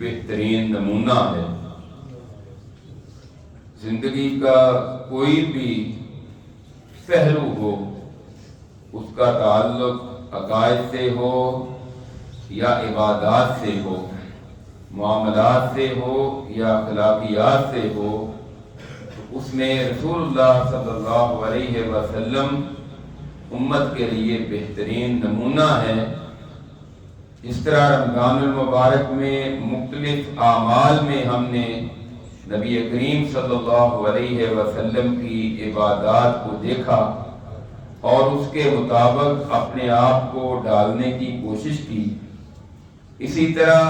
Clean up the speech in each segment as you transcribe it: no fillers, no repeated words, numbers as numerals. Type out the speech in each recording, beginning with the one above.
بہترین نمونہ ہے۔ زندگی کا کوئی بھی پہلو ہو، اس کا تعلق عقائد سے ہو یا عبادات سے ہو، معاملات سے ہو یا اخلاقیات سے ہو، اس میں رسول اللہ صلی اللہ علیہ وسلم امت کے لیے بہترین نمونہ ہے۔ اس طرح رمضان المبارک میں مختلف اعمال میں ہم نے نبی کریم صلی اللہ علیہ وسلم کی عبادات کو دیکھا اور اس کے مطابق اپنے آپ کو ڈالنے کی کوشش کی۔ اسی طرح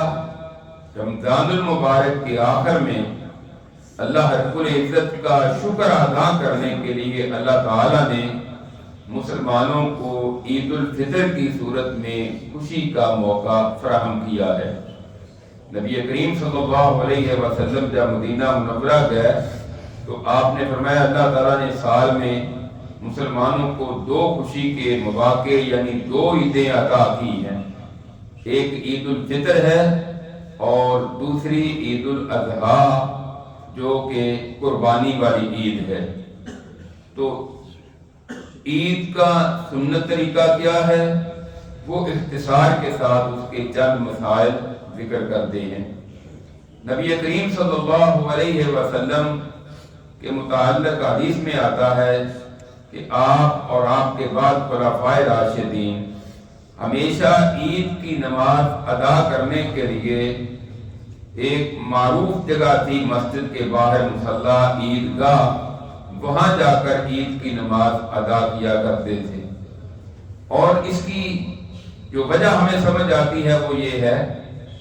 رمضان المبارک کے آخر میں اللہ رب العزت کا شکر ادا کرنے کے لیے اللہ تعالیٰ نے مسلمانوں کو عید الفطر کی صورت میں خوشی کا موقع فراہم کیا ہے۔ نبی کریم صلی اللہ علیہ وسلم جب مدینہ منورہ گئے تو آپ نے فرمایا اللہ تعالیٰ نے سال میں مسلمانوں کو 2 خوشی کے مواقع یعنی 2 عیدیں عطا کی ہیں، ایک عید الفطر ہے اور دوسری عید الاضحیٰ جو کہ قربانی والی عید ہے۔ تو عید کا سنت طریقہ کیا ہے؟ وہ اختصار کے ساتھ اس کے چند مسائل ذکر کرتے ہیں۔ نبی کریم صلی اللہ علیہ وسلم کے متعلق حدیث میں آتا ہے کہ آپ اور آپ کے بعد خلفائے راشدین ہمیشہ عید کی نماز ادا کرنے کے لیے ایک معروف جگہ تھی مسجد کے باہر مصلی عیدگاہ، وہاں جا کر عید کی نماز ادا کیا کرتے تھے۔ اور اس کی جو وجہ ہمیں سمجھ آتی ہے وہ یہ ہے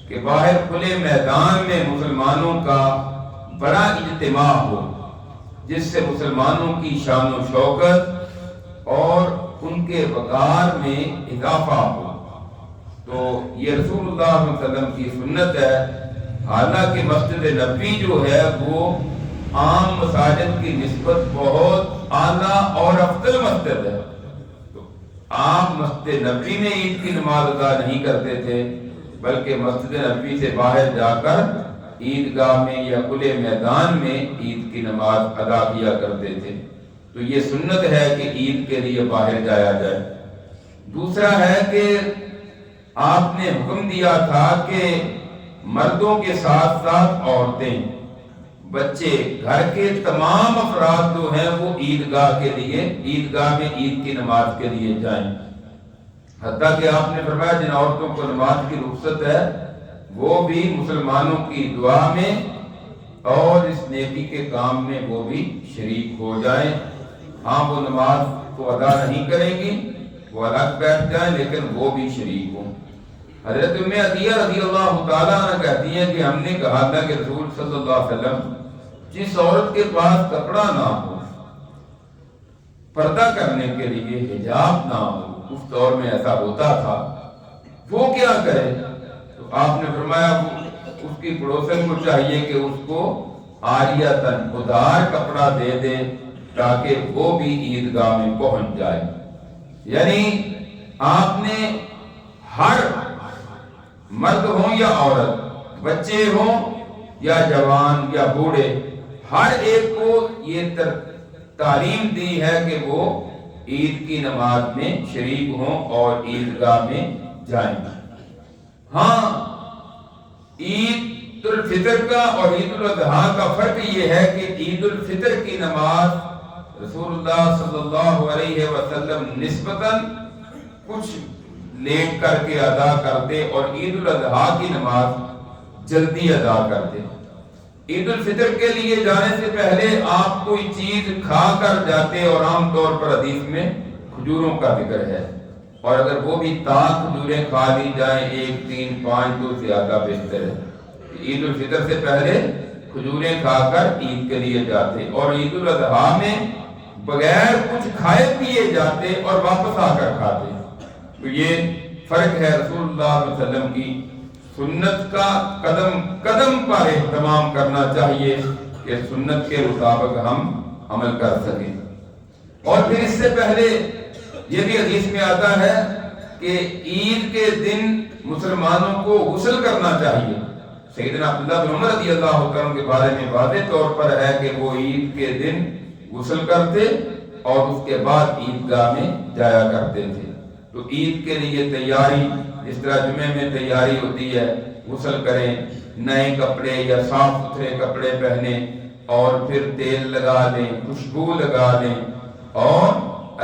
کہ باہر کھلے میدان میں مسلمانوں کا بڑا اجتماع ہو، جس سے مسلمانوں کی شان و شوکت اور ان کے وقار میں اضافہ ہو۔ تو یہ رسول اللہ صلی اللہ علیہ وسلم کی سنت ہے۔ حالانکہ مسجد نبوی جو ہے وہ عام مساجد کی نسبت بہت اعلیٰ اور افضل مسجد ہے، تو آپ مسجد نبوی میں عید کی نماز ادا نہیں کرتے تھے، بلکہ مسجد نبوی سے باہر جا کر عیدگاہ میں یا کھلے میدان میں عید کی نماز ادا کیا کرتے تھے۔ تو یہ سنت ہے کہ عید کے لیے باہر جایا جائے۔ دوسرا ہے کہ آپ نے حکم دیا تھا کہ مردوں کے ساتھ ساتھ عورتیں، بچے، گھر کے تمام افراد جو ہیں وہ عیدگاہ میں عید کی نماز کے لیے جائیں۔ حتیٰ کہ آپ نے فرمایا جن عورتوں کو نماز کی رخصت ہے وہ بھی مسلمانوں کی دعا میں اور اس نیکی کے کام میں وہ بھی شریک ہو جائیں۔ ہاں وہ نماز کو ادا نہیں کریں گی، وہ الگ بیٹھ جائیں، لیکن وہ بھی شریک ہوں۔ حضرت ام عطیہ رضی اللہ تعالیٰ عنہ کہتی ہیں کہ ہم نے کہا تھا کہ رسول صلی اللہ علیہ وسلم جس عورت کے پاس کپڑا نہ ہو، پردہ کرنے کے لیے حجاب نہ ہو، اس دور میں ایسا ہوتا تھا، وہ کیا کرے؟ تو آپ نے فرمایا اس کی پڑوسن کو چاہیے کہ اس کو عاریۃً ادھار کپڑا دے دے تاکہ وہ بھی عیدگاہ میں پہنچ جائے۔ یعنی آپ نے ہر مرد ہوں یا عورت، بچے ہوں یا جوان یا بوڑھے، ہر ایک کو یہ تعلیم دی ہے کہ وہ عید کی نماز میں شریک ہوں اور عیدگاہ میں جائیں۔ ہاں عید الفطر کا اور عید الاضحیٰ کا فرق یہ ہے کہ عید الفطر کی نماز رسول اللہ صلی اللہ علیہ وسلم نسبتاً کچھ لیٹ کر کے ادا کرتے اور عید الاضحیٰ کی نماز جلدی ادا کرتے۔ عید الفطر کے لیے جانے سے پہلے آپ کوئی چیز کھا کر جاتے اور عام طور پر حدیث میں کھجوروں کا ذکر ہے، اور اگر وہ بھی تاک کھجوریں کھا لی جائیں 1 3 5 تو زیادہ بہتر ہے۔ عید الفطر سے پہلے کھجوریں کھا کر عید کے لیے جاتے اور عید الاضحیٰ میں بغیر کچھ کھائے پیے جاتے اور واپس آ کر کھاتے۔ تو یہ فرق ہے رسول اللہ صلی اللہ علیہ وسلم کی سنت کا قدم قدم پر اہتمام کرنا چاہیے کہ سنت کے مطابق ہم عمل کر سکیں۔ اور پھر اس سے پہلے یہ بھی حدیث میں آتا ہے کہ عید کے دن مسلمانوں کو غسل کرنا چاہیے۔ سیدنا عبداللہ بن عمر رضی اللہ عنہ کے بارے میں واضح طور پر ہے کہ وہ عید کے دن غسل کرتے اور اس کے بعد عیدگاہ میں جایا کرتے تھے۔ تو عید کے لیے تیاری اس طرح جمعے میں تیاری ہوتی ہے، غسل کریں، نئے کپڑے یا صاف ستھرے کپڑے پہنیں اور پھر تیل لگا لیں، خوشبو لگا لیں اور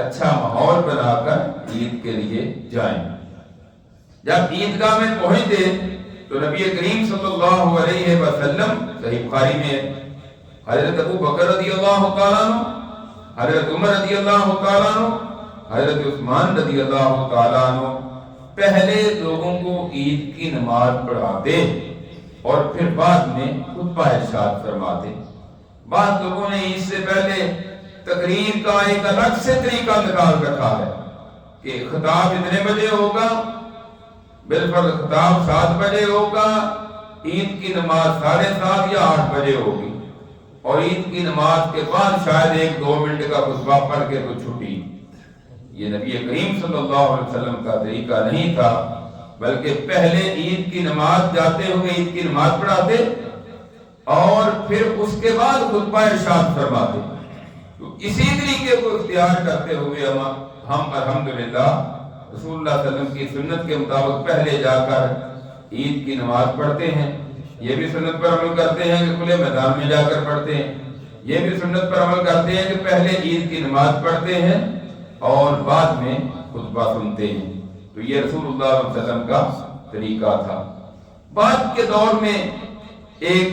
اچھا ماحول بنا کر عید کے لیے جائیں۔ جب عیدگاہ میں پہنچے تو نبی کریم صلی اللہ علیہ وسلم، صحیح بخاری میں حضرت ابو بکر رضی اللہ تعالیٰ عنہ، حضرت عمر رضی اللہ تعالیٰ عنہ، حضرت عثمان رضی اللہ تعالیٰ عنہ پہلے لوگوں کو عید کی نماز پڑھاتے اور پھر بعد میں خطبہ ارشاد فرماتے۔ بعض لوگوں نے عید سے پہلے تقریر کا ایک الگ سے طریقہ نکال رکھا ہے کہ خطاب اتنے بجے ہوگا، بالفرض خطاب 7 بجے ہوگا، عید کی نماز 7:30 یا 8 بجے ہوگی، اور عید کی نماز کے بعد شاید 1-2 منٹ کا خطبہ پڑھ کے تو چھٹی۔ یہ نبی کریم صلی اللہ علیہ وسلم کا طریقہ نہیں تھا، بلکہ پہلے عید کی نماز جاتے ہوئے عید کی نماز پڑھاتے اور پھر اس کے بعد خطبہ ارشاد فرماتے۔ تو اسی طریقے کو اختیار کرتے ہوئے ہم الحمدللہ رسول اللہ صلی اللہ علیہ وسلم کی سنت کے مطابق پہلے جا کر عید کی نماز پڑھتے ہیں۔ یہ بھی سنت پر عمل کرتے ہیں کہ کھلے میدان میں جا کر پڑھتے ہیں، یہ بھی سنت پر عمل کرتے ہیں کہ پہلے عید کی نماز پڑھتے ہیں اور بعد میں خطبہ سنتے ہیں۔ تو یہ رسول اللہ صلی اللہ علیہ وسلم کا طریقہ تھا۔ بعد کے دور میں ایک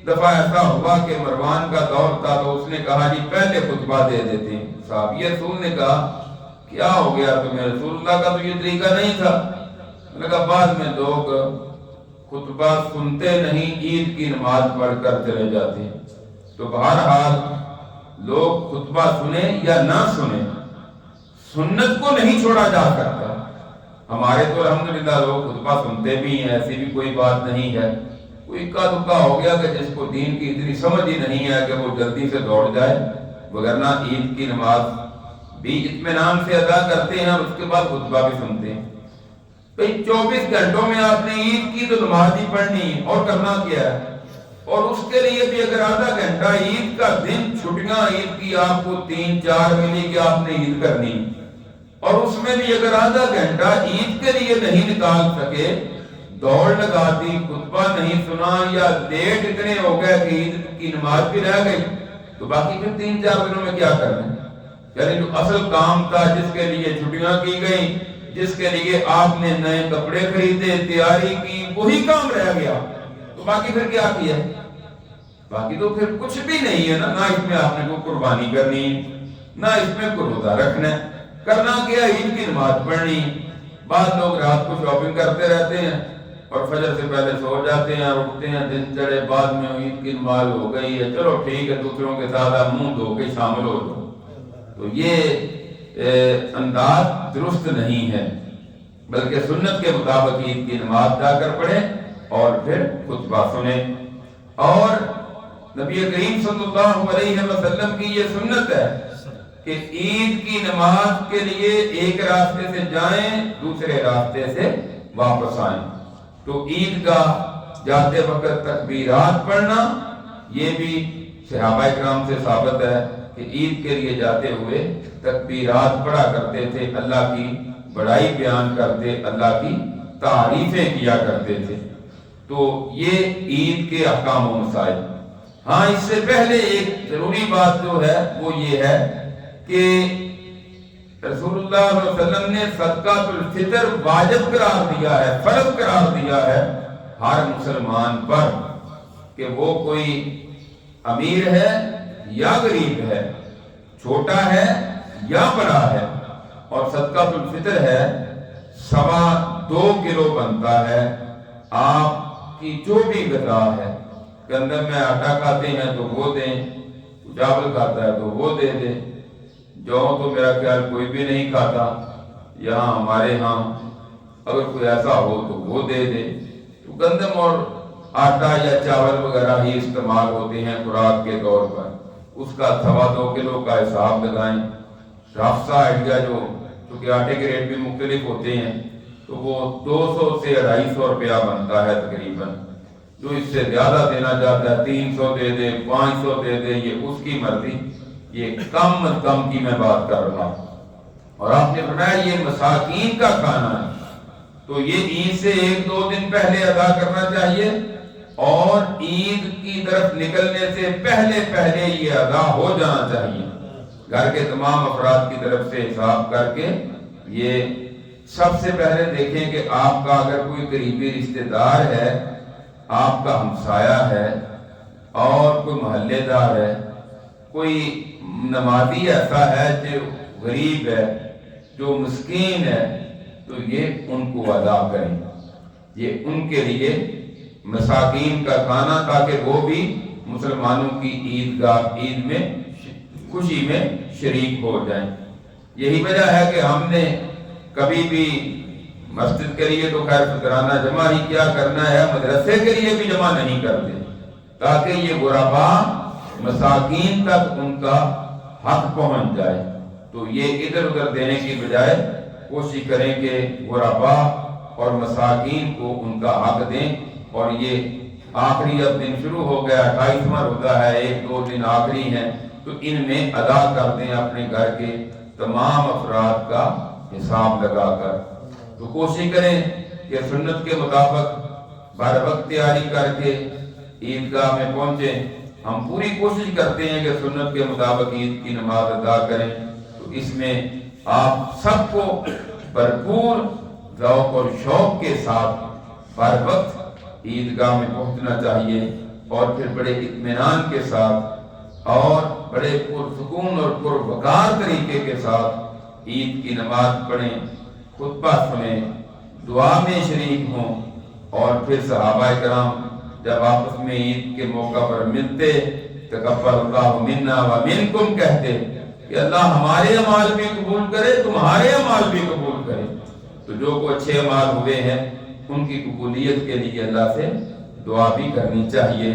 دفعہ ایسا ہوا کہ مروان کا دور تھا، تو اس نے کہا جی پہلے خطبہ دے دیتے ہیں۔ صحابی رسول نے کہا کیا ہو گیا تمہیں، رسول اللہ کا تو یہ طریقہ نہیں تھا۔ میں نے کہا بعد میں لوگ خطبہ سنتے نہیں، عید کی نماز پڑھ کر چلے جاتے ہیں۔ تو بہرحال لوگ خطبہ سنیں یا نہ سنیں، سنت کو نہیں چھوڑا جا سکتا۔ ہمارے تو الحمدللہ لوگ خطبہ سنتے بھی ہیں، ایسی بھی کوئی بات نہیں ہے۔ کوئی اکا دکا ہو گیا کہ جس کو دین کی اتنی سمجھ ہی نہیں ہے کہ وہ جلدی سے دوڑ جائے، وگرنہ عید کی نماز بھی اطمینان سے ادا کرتے ہیں اور اس کے بعد خطبہ بھی سنتے ہیں۔ 24 گھنٹوں میں آپ نے عید کی تو نماز ہی پڑھنی ہے، اور کرنا کیا ہے؟ اور اس کے لیے بھی اگر آدھا گھنٹہ عید کا دن، چھٹیاں عید کی آپ کو 3-4 ملی کہ آپ نے عید کرنی، اور اس میں بھی اگر آدھا گھنٹہ عید کے لیے نہیں نکال سکے، دوڑ لگا دی، خطبہ نہیں سنا، یا لیٹ اتنے ہو گئے کہ عید کی نماز بھی رہ گئی، تو باقی پھر 3-4 دنوں میں کیا کرنا ہے؟ یعنی جو اصل کام تھا، جس کے لیے چھٹیاں کی گئیں، جس کے لیے آپ نے نئے کپڑے خریدے، تیاری کی، وہی کام رہ گیا، تو باقی پھر کیا کیا؟ باقی تو پھر کچھ بھی نہیں ہے نا۔ نہ اس میں آپ نے کوئی قربانی کرنی، نہ اس میں کوئی روزہ رکھنا ہے، کرنا کیا؟ عید کی نماز پڑھنی۔ بعض لوگ رات کو شاپنگ کرتے رہتے ہیں اور فجر سے پہلے سو جاتے ہیں، اٹھتے ہیں دن چڑھے، بعد میں عید کی نماز ہو گئی ہے، چلو ٹھیک ہے، دوسروں کے ساتھ آپ منہ دھو کے شامل ہو جاؤ۔ تو یہ انداز درست نہیں ہے، بلکہ سنت کے مطابق عید کی نماز جا کر پڑھیں اور پھر خطبہ سنیں۔ اور نبی کریم صلی اللہ علیہ وسلم کی یہ سنت ہے کہ عید کی نماز کے لیے ایک راستے سے جائیں، دوسرے راستے سے واپس آئیں۔ تو عید کا جاتے وقت تکبیرات پڑھنا، یہ بھی صحابہ کرام سے ثابت ہے کہ عید کے لیے جاتے ہوئے تکبیرات پڑھا کرتے تھے، اللہ کی بڑائی بیان کرتے، اللہ کی تعریفیں کیا کرتے تھے۔ تو یہ عید کے احکام و مسائل۔ ہاں، اس سے پہلے ایک ضروری بات جو ہے وہ یہ ہے کہ رسول اللہ صلی اللہ علیہ وسلم نے صدقۃ الفطر واجب قرار دیا ہے، فرض قرار دیا ہے ہر مسلمان پر، کہ وہ کوئی امیر ہے یا غریب ہے، چھوٹا ہے یا بڑا ہے، اور صدقۃ الفطر ہے 2.25 کلو بنتا ہے۔ آپ کی جو بھی غذا ہے، گندم میں آٹا کھاتے ہیں تو وہ دیں، چاول کھاتا ہے تو وہ دے دیں، جو تو میرا خیال کوئی بھی نہیں کھاتا یہاں ہمارے ہاں، اگر کوئی ایسا ہو تو وہ دے دے۔ تو گندم اور آٹا یا چاول وغیرہ ہی استعمال ہوتے ہیں خوراک کے طور پر، اس کا 2.25 کلو کا حساب لگائیں۔ رافسا آئیڈیا جو چونکہ آٹے کے ریٹ بھی مختلف ہوتے ہیں، تو وہ 200 سے 250 روپیہ بنتا ہے تقریباً۔ جو اس سے زیادہ دینا چاہتا ہے 300 دے دے، 500 دے دے، یہ اس کی مرضی، یہ کم از کم کی میں بات کر رہا ہوں۔ اور آپ نے فرمایا یہ مساکین کا کھانا ہے، تو یہ عید سے 1-2 دن پہلے ادا کرنا چاہیے، اور عید کی طرف نکلنے سے پہلے پہلے یہ ادا ہو جانا چاہیے۔ گھر کے تمام افراد کی طرف سے حساب کر کے یہ سب سے پہلے دیکھیں کہ آپ کا اگر کوئی قریبی رشتہ دار ہے، آپ کا ہمسایہ ہے، اور کوئی محلے دار ہے، کوئی نمازی ایسا ہے جو غریب ہے، جو مسکین ہے، تو یہ ان کو ادا کریں، یہ ان کے لیے مساکین کا کھانا، تاکہ وہ بھی مسلمانوں کی عید میں خوشی میں شریک ہو جائیں۔ یہی وجہ ہے کہ ہم نے کبھی بھی مسجد کے لیے تو خیر فطرانہ جمع ہی کیا کرنا ہے، مدرسے کے لیے بھی جمع نہیں کرتے، تاکہ یہ غربا مساکین تک ان کا حق پہنچ جائے۔ تو یہ ادھر ادھر دینے کی بجائے کوشش کریں کہ غربا اور مساکین کو ان کا حق دیں۔ اور یہ آخری اب دن شروع ہو گیا، 28واں روزہ ہے، 1-2 دن آخری ہیں، تو ان میں ادا کر دیں اپنے گھر کے تمام افراد کا حساب لگا کر۔ تو کوشش کریں کہ سنت کے مطابق بر وقت تیاری کر کے عیدگاہ میں پہنچیں۔ ہم پوری کوشش کرتے ہیں کہ سنت کے مطابق عید کی نماز ادا کریں، تو اس میں آپ سب کو بھرپور ذوق اور شوق کے ساتھ بر وقت عیدگاہ میں پہنچنا چاہیے، اور پھر بڑے اطمینان کے ساتھ اور بڑے پرسکون اور پروقار طریقے کے ساتھ عید کی نماز پڑھیں، خطبہ سنیں، دعا میں شریک ہوں، اور پھر صحابہ کرام جب آپس میں عید کے موقع پر ملتے تقبل اللہ منا و منکم کہتے کہ اللہ ہمارے اعمال بھی قبول کرے، تمہارے اعمال بھی قبول کرے۔ تو جو کو اچھے اعمال ہوئے ہیں ان کی قبولیت کے لیے اللہ سے دعا بھی کرنی چاہیے۔